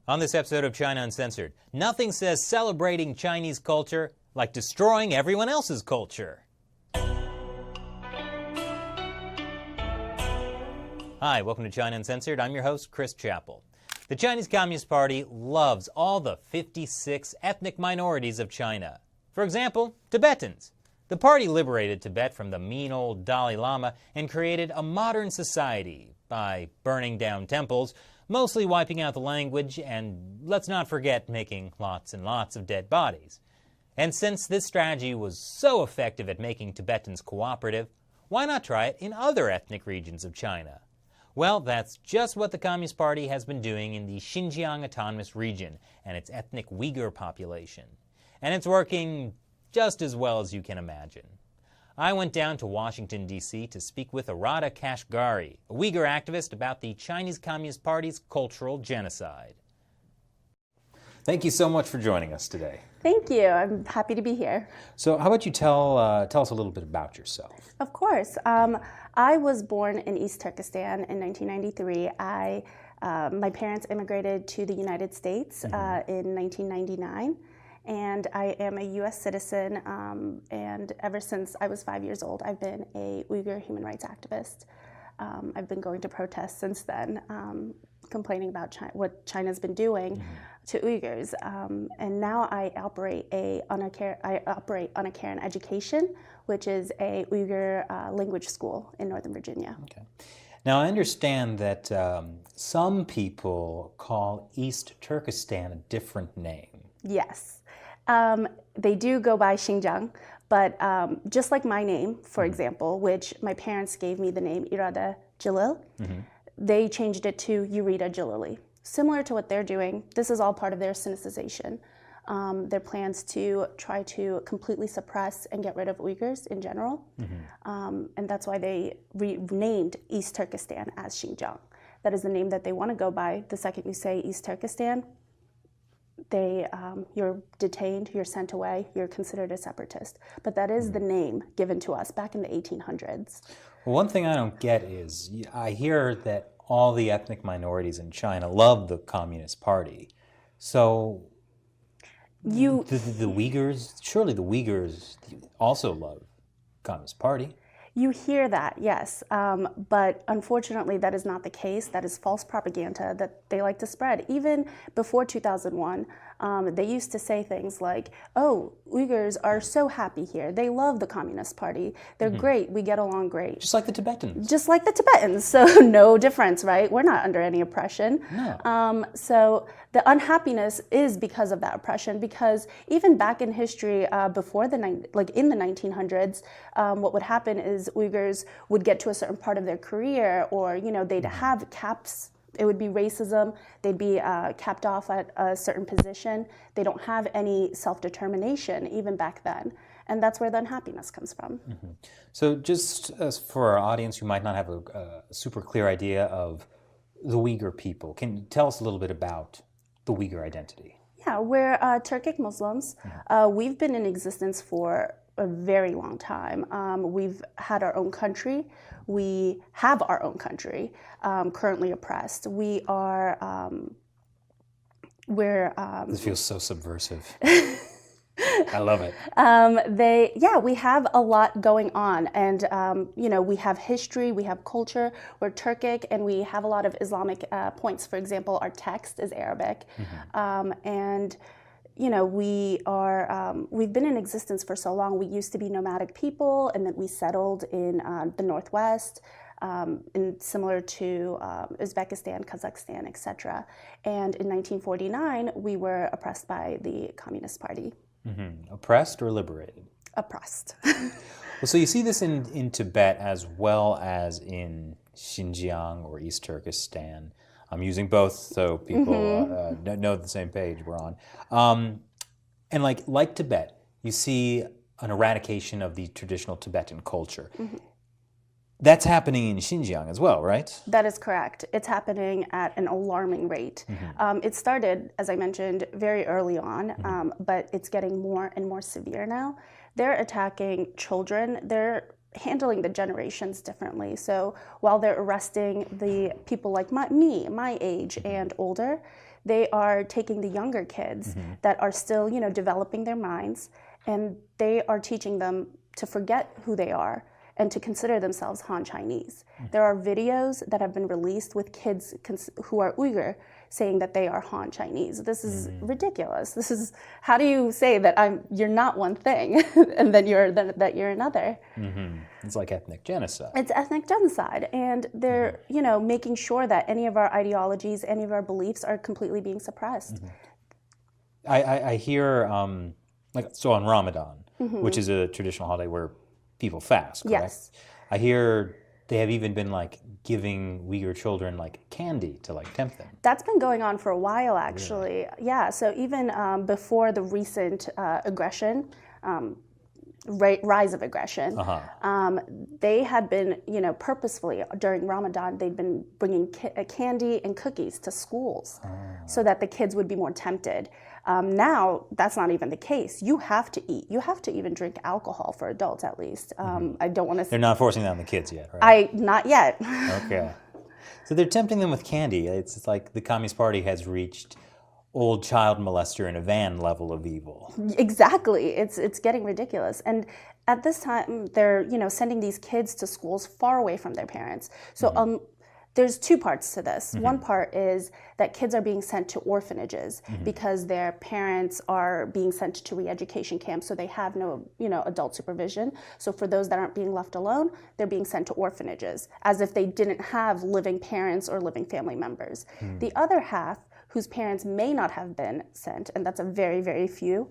On this episode of China Uncensored, nothing says celebrating Chinese culture like destroying everyone else's culture. Hi, welcome to China Uncensored. I'm your host, Chris Chappell. The Chinese Communist Party loves all the 56 ethnic minorities of China. For example, Tibetans. The party liberated Tibet from the mean old Dalai Lama and created a modern society by burning down temples, mostly wiping out the language, and let's not forget making lots and lots of dead bodies. And since this strategy was so effective at making Tibetans cooperative, why not try it in other ethnic regions of China? Well, that's just what the Communist Party has been doing in the Xinjiang Autonomous Region and its ethnic Uighur population. And it's working just as well as you can imagine. I went down to Washington, D.C. to speak with Irade Kashgary, a Uighur activist about the Chinese Communist Party's cultural genocide. Thank you so much for joining us today. Thank you. I'm happy to be here. So how about you tell us a little bit about yourself? Of course. I was born in East Turkestan in 1993. My parents immigrated to the United States in 1999. And I am a U.S. citizen, and ever since I was 5 years old, I've been a Uyghur human rights activist. I've been going to protests since then, complaining about what China's been doing to Uyghurs. And now I operate Ana Karen Education, which is a Uyghur language school in Northern Virginia. Okay. Now I understand that some people call East Turkestan a different name. Yes. They do go by Xinjiang, but just like my name, for example, which my parents gave me the name Irade Jalil, they changed it to Irade Jalili. Similar to what they're doing, this is all part of their Sinicization. Their plans to try to completely suppress and get rid of Uyghurs in general. And that's why they renamed East Turkestan as Xinjiang. That is the name that they want to go by. The second you say East Turkestan, you're detained, you're sent away, you're considered a separatist. But that is the name given to us back in the 1800s. Well, one thing I don't get is, I hear that all the ethnic minorities in China love the Communist Party. So the Uyghurs, surely the Uyghurs also love the Communist Party. You hear that, yes, but unfortunately that is not the case. That is false propaganda that they like to spread. Even before 2001, they used to say things like, oh, Uyghurs are so happy here. They love the Communist Party. They're great. We get along great. Just like the Tibetans. Just like the Tibetans. So no difference, right? We're not under any oppression. No. So the unhappiness is because of that oppression, because even back in history, before in the 1900s, what would happen is Uyghurs would get to a certain part of their career, or they'd have caps. It would be racism. They'd be capped off at a certain position. They don't have any self-determination even back then. And that's where the unhappiness comes from. So just as for our audience who might not have a super clear idea of the Uyghur people, can you tell us a little bit about the Uyghur identity? Yeah, we're Turkic Muslims. We've been in existence for a very long time. We've had our own country. We have our own country, currently oppressed. We are, This feels so subversive. I love it. We have a lot going on, and we have history, we have culture. We're Turkic, and we have a lot of Islamic points. For example, our text is Arabic, and we've been in existence for so long. We used to be nomadic people, and then we settled in the Northwest, similar to Uzbekistan, Kazakhstan, etc. And in 1949, we were oppressed by the Communist Party. Oppressed or liberated? Oppressed. Well, so you see this in Tibet as well as in Xinjiang or East Turkestan. I'm using both so people know the same page we're on. And like Tibet, you see an eradication of the traditional Tibetan culture. That's happening in Xinjiang as well, right? That is correct. It's happening at an alarming rate. It started, as I mentioned, very early on, but it's getting more and more severe now. They're attacking children. They're handling the generations differently. So while they're arresting the people like me, my age and older, They are taking the younger kids that are still, developing their minds, and they are teaching them to forget who they are and to consider themselves Han Chinese. There are videos that have been released with kids who are Uyghur saying that they are Han Chinese. This is ridiculous. This is, how do you say that you're not one thing and then that you're another? It's like ethnic genocide. It's ethnic genocide, and they're making sure that any of our ideologies, any of our beliefs are completely being suppressed. I hear so on Ramadan, which is a traditional holiday where people fast, correct? Yes. I hear they have even been giving Uyghur children candy to tempt them. That's been going on for a while, actually. Really? Yeah. So even before the recent aggression, rise of aggression, they had been, purposefully during Ramadan, they'd been bringing candy and cookies to schools so that the kids would be more tempted. Now, that's not even the case. You have to eat. You have to even drink alcohol for adults, at least. I don't want to... They're not forcing that on the kids yet, right? Not yet. Okay. So they're tempting them with candy. It's like the Communist Party has reached old child molester in a van level of evil. Exactly. It's getting ridiculous. And at this time, they're, sending these kids to schools far away from their parents. So there's two parts to this. One part is that kids are being sent to orphanages because their parents are being sent to re-education camps, so they have no, adult supervision. So for those that aren't being left alone, they're being sent to orphanages as if they didn't have living parents or living family members. The other half, whose parents may not have been sent, and that's a very, very few,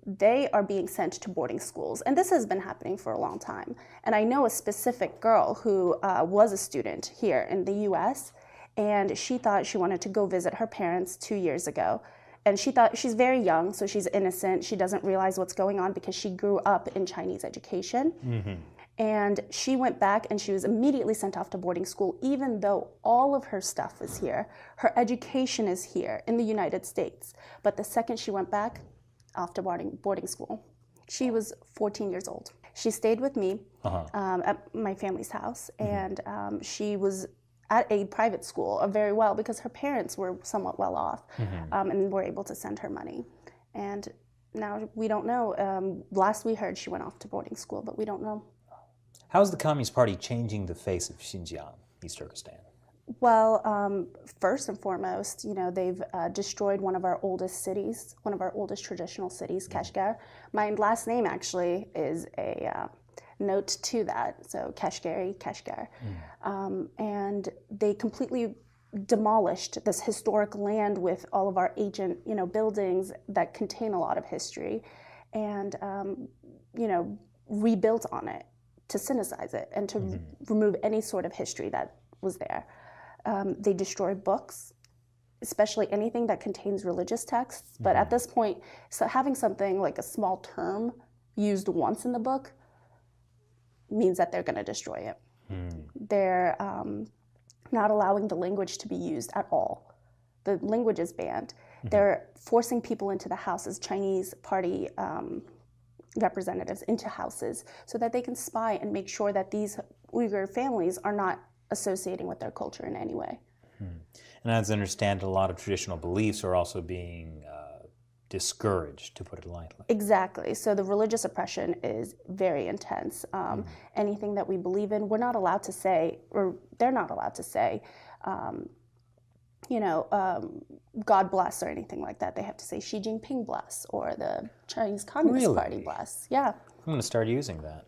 they are being sent to boarding schools. And this has been happening for a long time. And I know a specific girl who was a student here in the US, and she thought she wanted to go visit her parents 2 years ago. And she thought, she's very young, so she's innocent. She doesn't realize what's going on because she grew up in Chinese education. And she went back and she was immediately sent off to boarding school, even though all of her stuff is here. Her education is here in the United States. But the second she went back, off to boarding school. She was 14 years old. She stayed with me at my family's house, and she was at a private school very well because her parents were somewhat well off and were able to send her money. And now we don't know. Last we heard she went off to boarding school, but we don't know. How is the Communist Party changing the face of Xinjiang, East Turkestan? Well, first and foremost, they've destroyed one of our oldest cities, one of our oldest traditional cities, Kashgary. My last name actually is a note to that, so Kashgary. And they completely demolished this historic land with all of our ancient, buildings that contain a lot of history, and rebuilt on it to synthesize it and to remove any sort of history that was there. They destroyed books, especially anything that contains religious texts. But at this point, so having something like a small term used once in the book means that they're going to destroy it. They're not allowing the language to be used at all. The language is banned. They're forcing people into the houses, Chinese party representatives into houses, so that they can spy and make sure that these Uyghur families are not associating with their culture in any way. And as I understand, a lot of traditional beliefs are also being discouraged, to put it lightly. Exactly. So the religious oppression is very intense. Anything that we believe in, we're not allowed to say, or they're not allowed to say, God bless or anything like that. They have to say Xi Jinping bless or the Chinese Communist Party bless. Yeah. I'm going to start using that.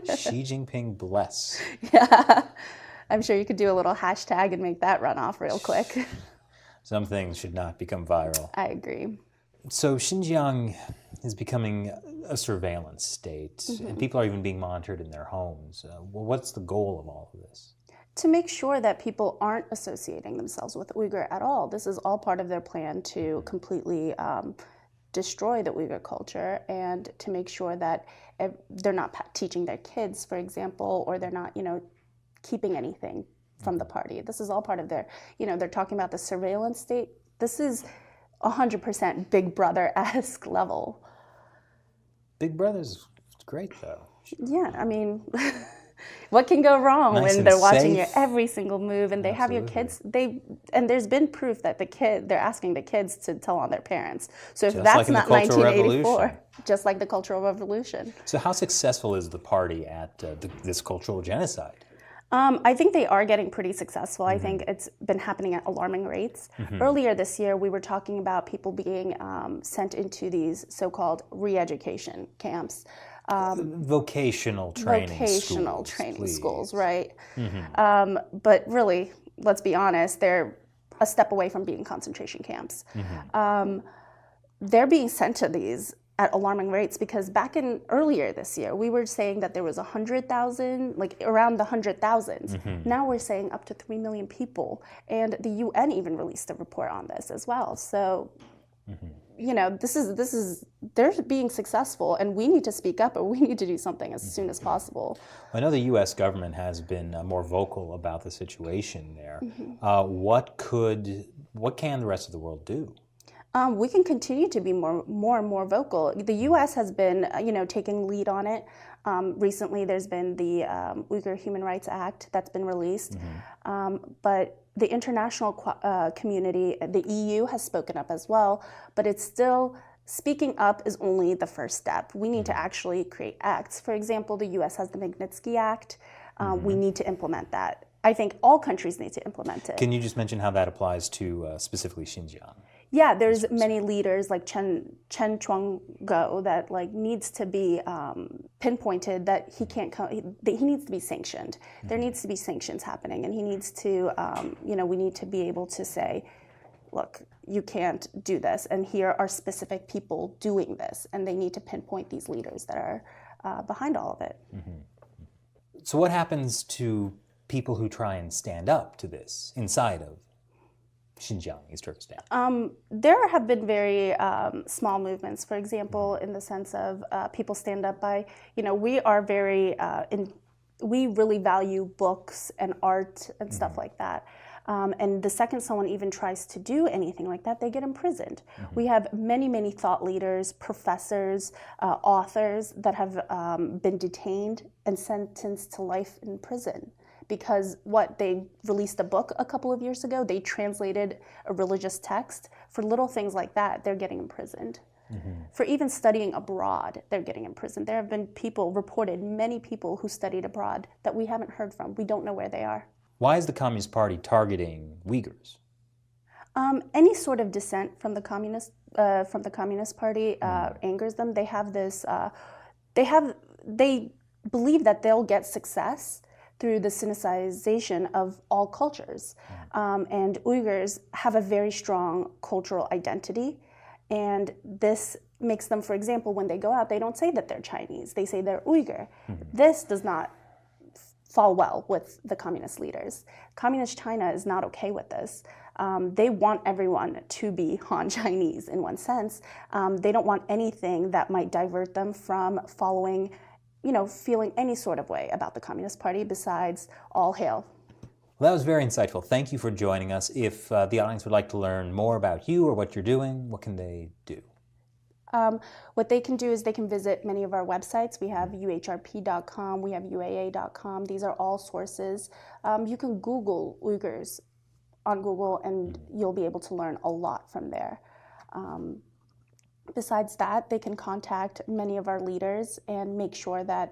Xi Jinping bless. Yeah. I'm sure you could do a little hashtag and make that run off real quick. Some things should not become viral. I agree. So Xinjiang is becoming a surveillance state, and people are even being monitored in their homes. What's the goal of all of this? To make sure that people aren't associating themselves with Uyghur at all. This is all part of their plan to completely destroy the Uyghur culture, and to make sure that they're not teaching their kids, for example, or they're not, keeping anything from the party. This is all part of their, they're talking about the surveillance state. This is 100% Big Brother-esque level. Big Brother's great, though. Yeah, I mean, What can go wrong Nice when and they're watching your safe. every single move, and they have your kids? And there's been proof that they're asking the kids to tell on their parents. So if Just that's like in the not Cultural 1984, Revolution. just like the Cultural Revolution. So how successful is the party at this cultural genocide? I think they are getting pretty successful. I think it's been happening at alarming rates. Earlier this year, we were talking about people being sent into these so-called re-education camps. Vocational training schools, right? But really, let's be honest, they're a step away from being concentration camps. They're being sent to these at alarming rates because back in earlier this year, we were saying that there was 100,000, like around the 100,000s. Now we're saying up to 3 million people. And the UN even released a report on this as well. So, you know, they're being successful, and we need to speak up, or we need to do something as soon as possible. I know the U.S. government has been more vocal about the situation there. What can the rest of the world do? We can continue to be more and more vocal. The U.S. has been, taking lead on it. Recently, there's been the Uyghur Human Rights Act that's been released. But the international community, the EU, has spoken up as well. But it's still, speaking up is only the first step. We need to actually create acts. For example, the U.S. has the Magnitsky Act. We need to implement that. I think all countries need to implement it. Can you just mention how that applies to specifically Xinjiang? Yeah, there's many leaders like Chen Chuang-go that needs to be pinpointed that he can't come. He needs to be sanctioned. There needs to be sanctions happening, and he needs to. We need to be able to say, look, you can't do this, and here are specific people doing this, and they need to pinpoint these leaders that are behind all of it. So what happens to people who try and stand up to this inside of Xinjiang, East Turkestan? There have been very small movements, for example, in the sense of people stand up by, we are very, we really value books and art and stuff like that. And the second someone even tries to do anything like that, they get imprisoned. We have many, many thought leaders, professors, authors that have been detained and sentenced to life in prison. Because they released a book a couple of years ago, they translated a religious text. For little things like that, they're getting imprisoned. For even studying abroad, they're getting imprisoned. There have been many people who studied abroad that we haven't heard from. We don't know where they are. Why is the Communist Party targeting Uyghurs? Any sort of dissent from the Communist Party angers them. They have this. They believe that they'll get success through the Sinicization of all cultures. And Uyghurs have a very strong cultural identity. And this makes them, for example, when they go out, they don't say that they're Chinese. They say they're Uyghur. This does not fall well with the communist leaders. Communist China is not okay with this. They want everyone to be Han Chinese in one sense. They don't want anything that might divert them from following, feeling any sort of way about the Communist Party besides all hail. Well, that was very insightful. Thank you for joining us. If the audience would like to learn more about you or what you're doing, what can they do? What they can do is they can visit many of our websites. We have uhrp.com, we have uaa.com. These are all sources. You can Google Uyghurs on Google, and you'll be able to learn a lot from there. Besides that, they can contact many of our leaders and make sure that,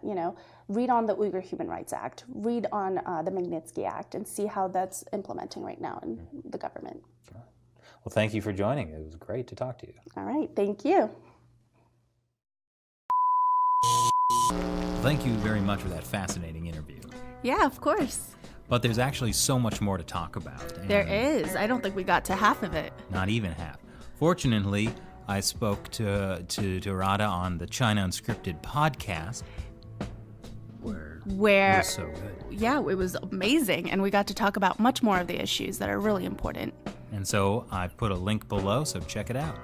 read on the Uyghur Human Rights Act, read on the Magnitsky Act, and see how that's implementing right now in the government. Well, thank you for joining. It was great to talk to you. All right, thank you. Thank you very much for that fascinating interview. Yeah, of course. But there's actually so much more to talk about. There is. I don't think we got to half of it. Not even half. Fortunately, I spoke to Irade on the China Unscripted podcast, where it was so good. Yeah, it was amazing, and we got to talk about much more of the issues that are really important. And so I put a link below, so check it out.